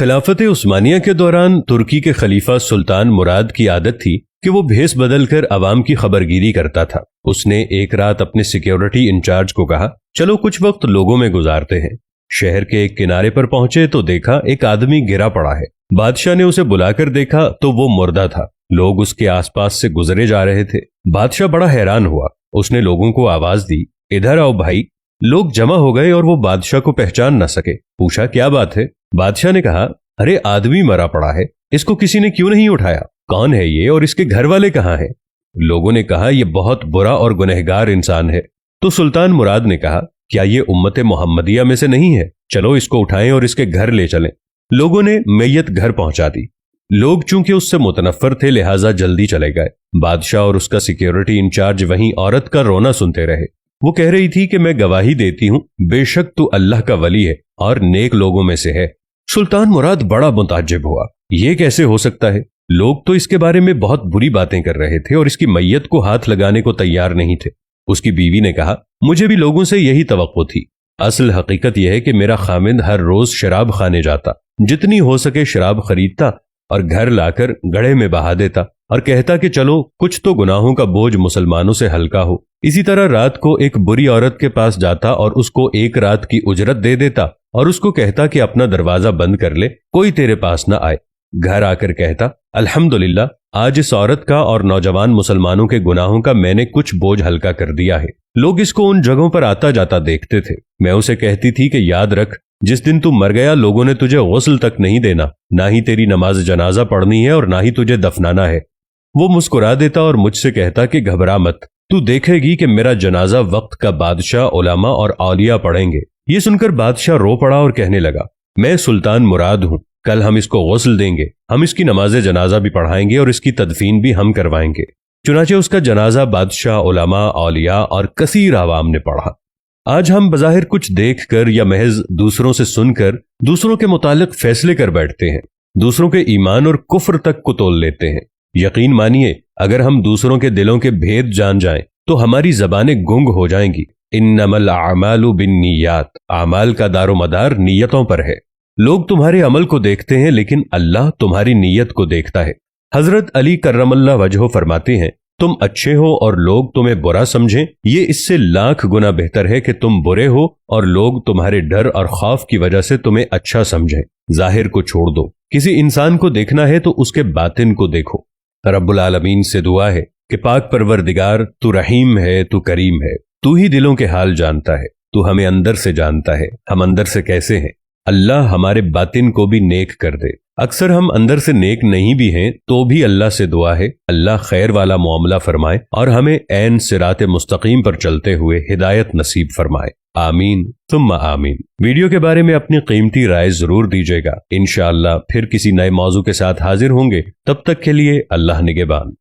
खिलाफत उस्मानिया के दौरान तुर्की के खलीफा सुल्तान मुराद की आदत थी कि वो भेस बदल कर अवाम की खबरगिरी करता था। उसने एक रात अपने सिक्योरिटी इंचार्ज को कहा, चलो कुछ वक्त लोगों में गुजारते हैं। शहर के एक किनारे पर पहुंचे तो देखा एक आदमी गिरा पड़ा है। बादशाह ने उसे बुलाकर देखा तो वो मुर्दा था। लोग उसके आसपास से गुजरे जा रहे थे। बादशाह बड़ा हैरान हुआ। उसने लोगों को आवाज दी, इधर आओ भाई। लोग जमा हो गए और वो बादशाह को पहचान न सके। पूछा, क्या बात है? बादशाह ने कहा, अरे आदमी मरा पड़ा है, इसको किसी ने क्यों नहीं उठाया? कौन है ये और इसके घर वाले कहाँ हैं? लोगों ने कहा, यह बहुत बुरा और गुनहगार इंसान है। तो सुल्तान मुराद ने कहा, क्या ये उम्मत मोहम्मदिया में से नहीं है? चलो इसको उठाएं और इसके घर ले चलें। लोगों ने मैयत घर पहुंचा दी। लोग चूंकि उससे मुतनफ्फर थे लिहाजा जल्दी चले गए। बादशाह और उसका सिक्योरिटी इंचार्ज वहीं औरत का रोना सुनते रहे। वो कह रही थी कि मैं गवाही देती हूं, बेशक तू अल्लाह का वली है और नेक लोगों में से है। सुल्तान मुराद बड़ा मुताज्जिब हुआ, ये कैसे हो सकता है? लोग तो इसके बारे में बहुत बुरी बातें कर रहे थे और इसकी मैयत को हाथ लगाने को तैयार नहीं थे। उसकी बीवी ने कहा, मुझे भी लोगों से यही तवक्को थी। असल हकीकत यह है कि मेरा खामिंद हर रोज शराब खाने जाता, जितनी हो सके शराब खरीदता और घर लाकर गड्ढे में बहा देता और कहता कि चलो कुछ तो गुनाहों का बोझ मुसलमानों से हल्का हो। इसी तरह रात को एक बुरी औरत के पास जाता और उसको एक रात की उजरत दे देता और उसको कहता कि अपना दरवाजा बंद कर ले, कोई तेरे पास न आए। घर आकर कहता, अल्हम्दुलिल्लाह, आज इस औरत का और नौजवान मुसलमानों के गुनाहों का मैंने कुछ बोझ हल्का कर दिया है। लोग इसको उन जगहों पर आता जाता देखते थे। मैं उसे कहती थी कि याद रख, जिस दिन तू मर गया लोगों ने तुझे गुस्ल तक नहीं देना, ना ही तेरी नमाज जनाजा पढ़नी है और ना ही तुझे दफनाना है। वो मुस्कुरा देता और मुझसे कहता कि घबरा मत, तू देखेगी कि मेरा जनाजा वक्त का बादशाह, उलमा और औलिया पढ़ेंगे। ये सुनकर बादशाह रो पड़ा और कहने लगा, मैं सुल्तान मुराद हूं, कल हम इसको गुस्ल देंगे, हम इसकी नमाज जनाजा भी पढ़ाएंगे और इसकी तदफीन भी हम करवाएंगे। चुनाचे उसका जनाजा बादशाह, उलमा, औलिया और कसीर आवाम ने पढ़ा। आज हम बज़ाहिर कुछ देखकर या महज दूसरों से सुनकर दूसरों के मुतालिक फैसले कर बैठते हैं, दूसरों के ईमान और कुफ्र तक को तोल लेते हैं। यकीन मानिए, अगर हम दूसरों के दिलों के भेद जान जाएं तो हमारी ज़बानें गुंग हो जाएंगी। इन्नमल आमालु बिन्नियात, आमाल का दारोमदार नीयतों पर है। लोग तुम्हारे अमल को देखते हैं लेकिन अल्लाह तुम्हारी नीयत को देखता है। हजरत अली करमल्लाह वजहो फरमाते हैं, तुम अच्छे हो और लोग तुम्हें बुरा समझें, ये इससे लाख गुना बेहतर है कि तुम बुरे हो और लोग तुम्हारे डर और खौफ की वजह से तुम्हें अच्छा समझें। जाहिर को छोड़ दो, किसी इंसान को देखना है तो उसके बातिन को देखो। रब्बुल आलमीन से दुआ है कि पाक परवरदिगार, तू रहीम है, तू करीम है, तू ही दिलों के हाल जानता है, तू हमें अंदर से जानता है, हम अंदर से कैसे हैं। अल्लाह हमारे बातिन को भी नेक कर दे। अक्सर हम अंदर से नेक नहीं भी हैं तो भी अल्लाह से दुआ है, अल्लाह खैर वाला मामला फरमाए और हमें ऐन सिराते मुस्तकीम पर चलते हुए हिदायत नसीब फरमाए। आमीन सुम्मा आमीन। वीडियो के बारे में अपनी कीमती राय जरूर दीजिएगा। इंशाअल्लाह फिर किसी नए मौजू के साथ हाजिर होंगे। तब तक के लिए अल्लाह निगहबान।